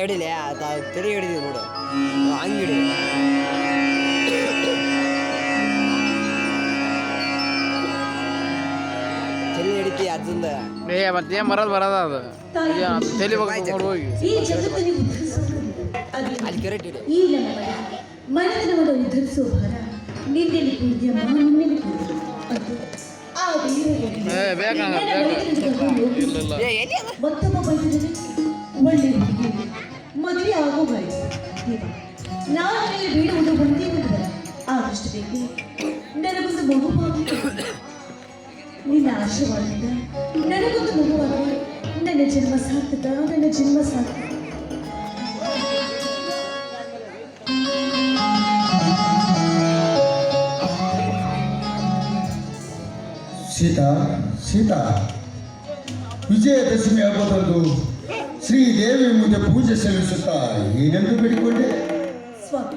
ಹೊಡಿಲಿ ತೆರಿಗೆ ಹಿಡಿದೀವಿ ನೋಡು ಹಂಗಿಡಿ ತಲೆ ಹಿಡಿತಿ ಅದರಿಂದ ಮತ್ತೆ ಬರೋದ ಅದು ತಲೆ ಹೋಗಿ ಅಲ್ಲಿ ಕೆರೆಟ್ ಹಿಡಿ ಮನದನವನ್ನು ಉದ್ಧರಿಸುವ ಭಾರ ನಿನ್ನೆಲ್ಲಿ ಕೂಡಿದ್ಯಮ್ಮ ನಿನ್ನೆಲ್ಲಿ ಕೂಡಿದ್ರು ಮತ್ತೊಬ್ಬ ಬೈದಿದ್ದಾನೆ ಒಳ್ಳೆ ಹುಡುಗಿ ಮದುವೆ ಆಗೋ ಬಯಸು ನಾನು ಮೇಲೆ ಬೀಳುವುದು ಒಂದೇ ಒಂದು ಆದಷ್ಟು ಬೇಕೆ ನನಗೊಂದು ಮಗುವಾಗಲಿ ನಿನ್ನ ಆಶೀರ್ವಾದದಿಂದ ನನಗೊಂದು ಮಗುವಾಗಲಿ ನನ್ನ ಜನ್ಮ ಸಾರ್ಥಕ ನನ್ನ ಜನ್ಮ ಸಾರ್ಥಕ ಸೀತಾ ಸೀತಾ ವಿಜಯದಶಮಿ ಹಬ್ಬದಂದು ಶ್ರೀದೇವಿ ಮುಂದೆ ಪೂಜೆ ಸಲ್ಲಿಸುತ್ತಾ ಏನೆಂದು ಬೇಡಿಕೊಂಡೆ ಸ್ವಾಮಿ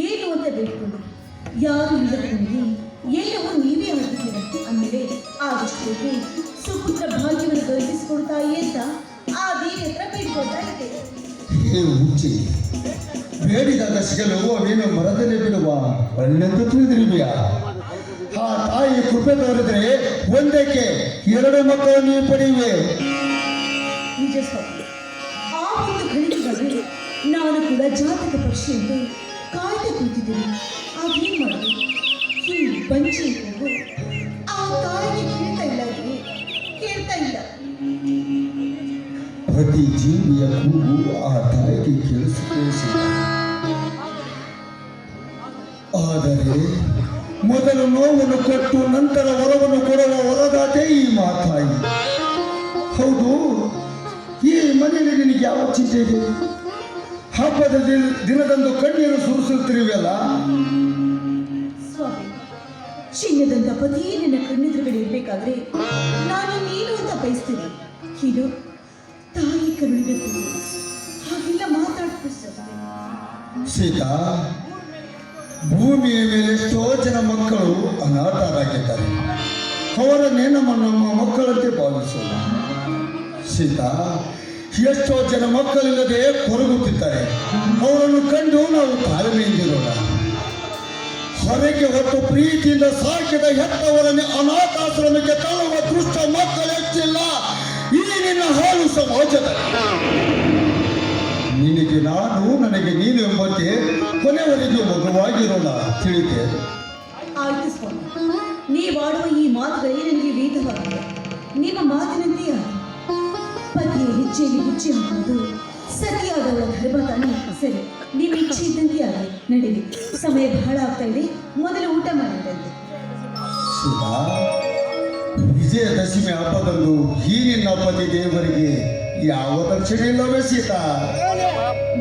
ಏನು ಅಂತ ಬೇಡಿಕೊಂಡು ಯಾರು ಇಲ್ಲದ ನನಗೆ ಎಲ್ಲವೂ ನೀವೇ ಆಗಿದ್ದೀರ ಅಂದಮೇಲೆ ಆದಷ್ಟು ಸುಪುತ್ರ ಭಾಗ್ಯವನ್ನು ದೊರಕಿಸಿಕೊಡ್ತಾಯಿ ಅಂತ ಆ ದೇವಿ ಹತ್ರ ಬೇಡಿಕೊಳ್ತಾ ಇದ್ದೇನೆ ಹೇ ಹುಚ್ಚಿ ಬೇಡಿದಾಗ ಸಿಗಲು ಅವೇನು ಮರದಲ್ಲಿ ಬಿಡುವ ಒಳ್ಳೆಂದು ತಿಳಿದಿರುವೆಯಾ ಆ ತಾಯಿ ಕೃಪೆ ತೋರಿದ್ರೆ ಒಂದಕ್ಕೆ 2 ಮಕ್ಕಳನ್ನು ಪಡೆಯುವೆ ನಿಜ ಸ್ವಾಮಿ ಆ ಒಂದು ಗಳಿಗೆಗಾಗಿ ನಾನು ಕೂಡ ಜಾತಕ ಪರೀಕ್ಷೆಯಂತೆ ಕಾಯ್ದೆ ಕೂತಿದ್ದೀನಿ ಆಗೇನು ಮಾಡೋದು ಹೀಗೆ ಬಂಚಿ ಹೋಗು ಆ ತಾಯಿಗೆ ಕೇಳ್ತಾ ಇಲ್ಲ ಪ್ರತಿ ಜೀವಿಯ ಕೂಗು ಆ ತಾಯಿಗೆ ಕೇಳಿಸುತ್ತೆ ಆದರೆ ಮೊದಲು ನೋವನ್ನು ಕೊಟ್ಟು ನಂತರ ವರವನ್ನು ಕೊಡುವ ವರದಾತೆ ಈ ಮಾತಾಯಿ. ಹೌದು, ಈ ಮನೆಯಲ್ಲಿ ನಿನಗೆ ಯಾವ ಚಿಂತೆ ಇದೆ? ಹಬ್ಬದ ದಿನದಂದು ಕಣ್ಣೀರು ಸುರಿಸುತ್ತಿರುವಲ್ಲ. ಸ್ವಾಮಿ, ಚಿನ್ನದಂತ ಪತಿ ನಿನ್ನ ಕಣ್ಣೆದುರುಗಡೆ ಇರಬೇಕಾದ್ರೆ ನಾನು ನೀನು ಅಂತ ಬಯಸ್ತೀನಿ. ಇದು ತಾಯಿ ಕರುಣಬೇಕು, ಹಾಗೆಲ್ಲ ಮಾತಾಡ್ತಿರ್ತಾರೆ. ಸೀತಾ, ಭೂಮಿಯ ಮೇಲೆ ಎಷ್ಟೋ ಜನ ಮಕ್ಕಳು ಅನಾಥರಾಗಿದ್ದಾರೆ. ಅವರನ್ನೇ ನಮ್ಮ ಮಕ್ಕಳಂತೆ ಭಾವಿಸೋಣ. ಸೀತಾ, ಎಷ್ಟೋ ಜನ ಮಕ್ಕಳಿಲ್ಲದೆ ಕೊರಗುತ್ತಿದ್ದಾರೆ. ಅವರನ್ನು ಕಂಡು ನಾವು ತಾಳ್ಮೆಯಿಂದಿರೋಣ. ಹೊರಗೆ ಹೊತ್ತು ಪ್ರೀತಿಯಿಂದ ಸಾಕಿದ ಹೆತ್ತವರನ್ನೇ ಅನಾಥಾಶ್ರಮಕ್ಕೆ ತಳ್ಳುವ ದುಷ್ಟ ಮಕ್ಕಳು ಹೆಚ್ಚಿಲ್ಲ ಈ ನಿನ್ನ ಹಾಳು ಸಮಾಜದಲ್ಲಿ. ನಿನಗೆ ನಾನು, ನನಗೆ ನೀನು ಎಂಬಂತೆ ಕೊನೆವರೆಗೂ ಮಗುವಾಗಿರೋಣ. ತಿಳಿದೆ? ಆಯ್ತು ಸ್ವಾಮಿ, ನೀವಾಡುವ ಈ ಮಾತುಗಳೇ ನನಗೆ ವೇದವಾಗಿದೆ. ನಿಮ್ಮ ಮಾತಿನಂತೆ ಪತಿಯ ಹೆಜ್ಜೆಯಲ್ಲಿ ಹುಚ್ಚಿ ಹಾಕುವುದು ಸತಿಯಾದವಳ ಧರ್ಮ ತಾನೇ. ಸರಿ, ನಿಮ್ಮ ಇಚ್ಛೆ ಇದ್ದಂತೆ ಆಗಲಿ, ನಡೀಲಿ. ಸಮಯ ಬಹಳ ಆಗ್ತಾ ಇದೆ, ಮೊದಲು ಊಟ ಮಾಡಿದಂತೆ. ವಿಜಯದಶಮಿ ಹಬ್ಬದಂದು ಈ ನಿನ್ನ ಪತಿ ದೇವರಿಗೆ ಯಾವ ದಕ್ಷಿಣೆ ಇಲ್ಲವೇ ಸೀತಾ?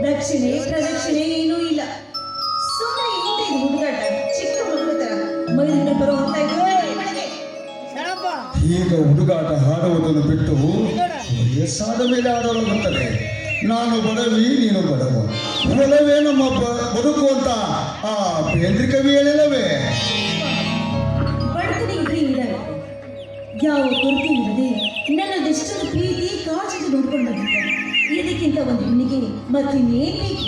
ದಕ್ಷಿಣೆ ಪ್ರದಕ್ಷಿಣೆ ಏನೂ ಇಲ್ಲ. ಸುಮ್ಮನೆ ಹಿಂದೆ ಇದು ಹುಡುಗಾಟ, ಚಿಕ್ಕ ಹುಡುಗ ತರ ಮೈಲಿಂದ ಬರೋ ಹೋಗ್ತಾ ಇದ್ರು. ಈಗ ಹುಡುಗಾಟ ಹಾಡುವುದನ್ನು ಬಿಟ್ಟು ವಯಸ್ಸಾದ ಮೇಲೆ ಆಡಲಾಗುತ್ತದೆ. ನಾನು ಬಡವಿ, ನೀನು ಬಡವ, ಒಲವೇ ನಮ್ಮ ಬದುಕು ಅಂತ ಆ ಬೇಂದ್ರ ಕವಿ ಹೇಳಿಲ್ಲವೇ? ಬಡತನ ಇದ್ರೆ ಇರಲ್ಲ, ಯಾವ ಕೊರತೆ ಇಲ್ಲದೆ ನನ್ನದೆಷ್ಟೊಂದು ಪ್ರೀತಿ ಕಾಳಜಿಗೆ ನೋಡ್ಕೊಂಡು ಬಂದಿದ್ದಾರೆ. ಇದಕ್ಕಿಂತ ಒಂದು ಹೆಣ್ಣಿಗೆ ಮತ್ತಿನ್ನೇನ್ ಬೇಕು?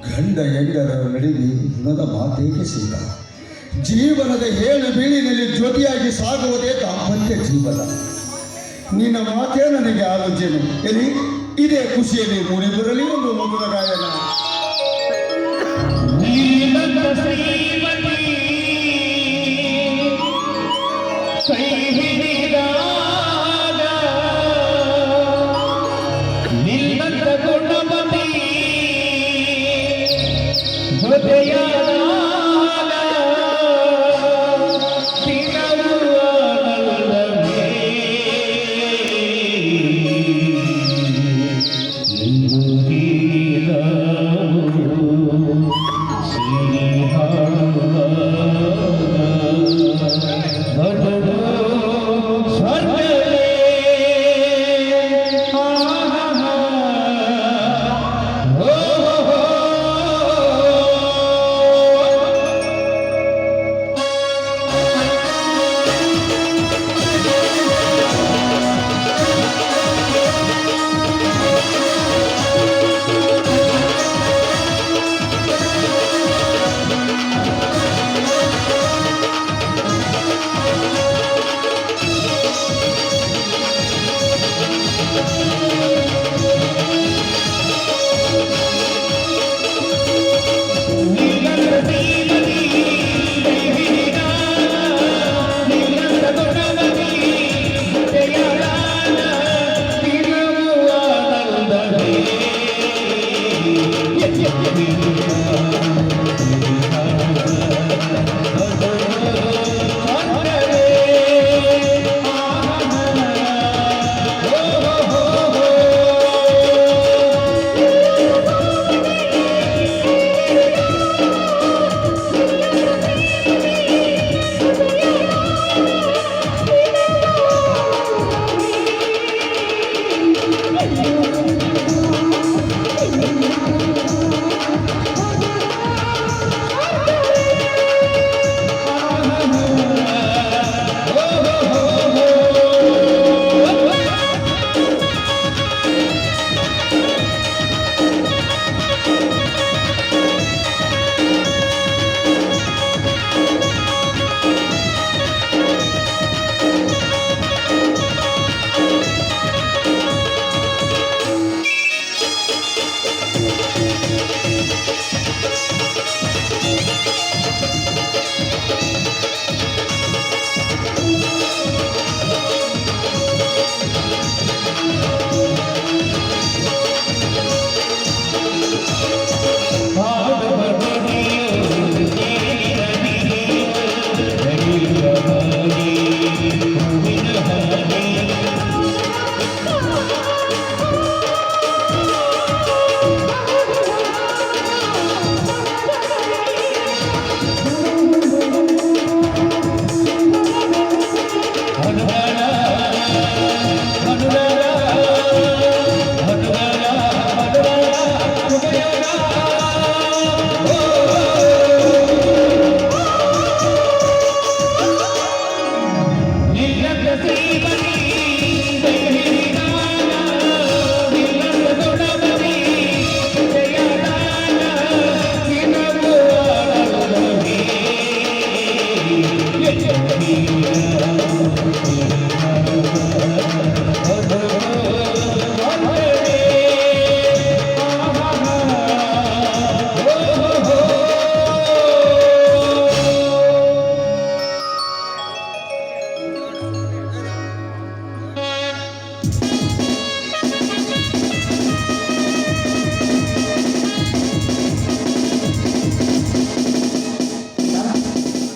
ಗಂಡ ಹೆಂಡರ ನಡುವೆ ಋಣದ ಮಾತೇಕೆ ಸೀತಾ? ಜೀವನದ ಏಳು ಬೀಳಿನಲ್ಲಿ ಜೊತೆಯಾಗಿ ಸಾಗುವುದೇ ದಾಂಪತ್ಯ ಜೀವನ. ನಿನ್ನ ಮಾತೇ ನನಗೆ ಆಲೋಚನೆ. ಎಲ್ಲಿ ಇದೇ ಖುಷಿಯಲ್ಲಿ ಮೂಡಿ ಬರಲಿ ಒಂದು ಮಧುರ ಗಾಯನ.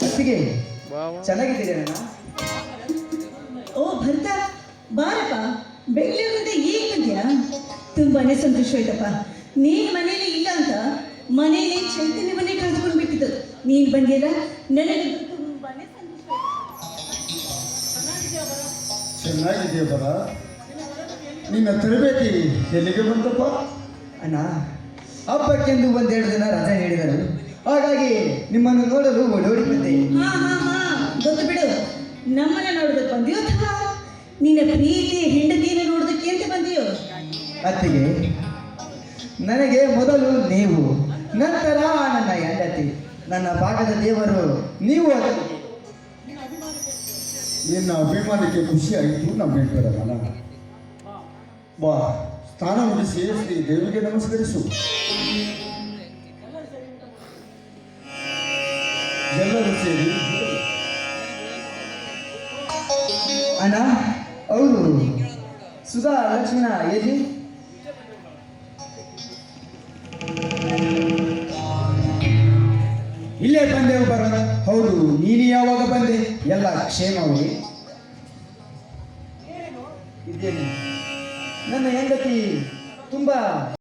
ಅತ್ತಿಗೆ ಬಾ ಬಾ. ಚೆನ್ನಾಗಿದ್ದೀರೇನ? ಓ ಭರತ, ಬಾರಪ್ಪ. ಬೆಂಗಳೂರಿಂದ ಈಗ ಬಂದ್ಯಾ? ತುಂಬಾನೇ ಸಂತೋಷ ಆಯ್ತಪ್ಪ. ನೀನ್ ಮನೇಲಿ ಇಲ್ಲ ಅಂತ ಮನೇಲಿ ಚೈತನ್ಯವನ್ನೇ ಕಳೆದುಕೊಂಡು ಬಿಟ್ಟಿದ್ದು. ನೀನ್ ಬಂದಿಯಲ್ಲ, ನನಗೆ ತುಂಬಾನೇ ಸಂತೋಷ ಆಯ್ತು. ಚೆನ್ನಾಗಿದೆಯಾ ಬರ? ನಿನ್ನ ತರಬೇತಿ ಎಲ್ಲಿಗೆ ಬಂತಪ್ಪ? ಅಣ್ಣ, ಹಬ್ಬಕ್ಕೆಂದು ಒಂದೆರಡು ದಿನ ರಜೆ ನೀಡಿದರು. ಹಾಗಾಗಿ ನಿಮ್ಮನ್ನು ನೋಡಲು ಓಡೋಡಿ ಬಂದೆ. ಹಾ ಹಾ ಹಾ, ಗೊತ್ತು ಬಿಡು. ನಮ್ಮನ್ನ ನೋಡೋದಕ್ಕೆ ಬಂದಿಯೋ ಅಥವಾ ನಿನ್ನ ಪ್ರೀತಿ ಹೆಂಡತಿಯನ್ನು ನೋಡೋದಕ್ಕೆ ಅಂತ ಬಂದಿಯೋ? ಅತ್ತಿಗೆ, ನನಗೆ ಮೊದಲು ನೀವು, ನಂತರ ನನ್ನ ಹೆಂಡತಿ, ನನ್ನ ಭಾಗದ ದೇವರು ನೀವು. ಅತ್ತಿಗೆ, ನಿನ್ನ ಅಭಿಮಾನಕ್ಕೆ ಖುಷಿ ಆಯಿತು. ನಮ್ಮ ಹೇಳ್ತಾರಲ್ಲ, ಬಾ ಸ್ನಾನ ಮುಗಿಸಿ ಶ್ರೀ ದೇವಿಗೆ ನಮಸ್ಕರಿಸು. ಎಲ್ಲರೂ ಸೇರಿ ಅಣ್ಣ, ಅವರು ಸುಧಾ ಲಕ್ಷ್ಮಣ ಎಲ್ಲಿ? ಇಲ್ಲೇ ಬಂದೆವು ಬರೋಣ. ಹೌದು, ನೀನು ಯಾವಾಗ ಬಂದೆ? ಎಲ್ಲ ಕ್ಷೇಮವೇ? ಇದ್ದೇನೆ. ನನ್ನ ಹೆಂಡತಿ ತುಂಬಾ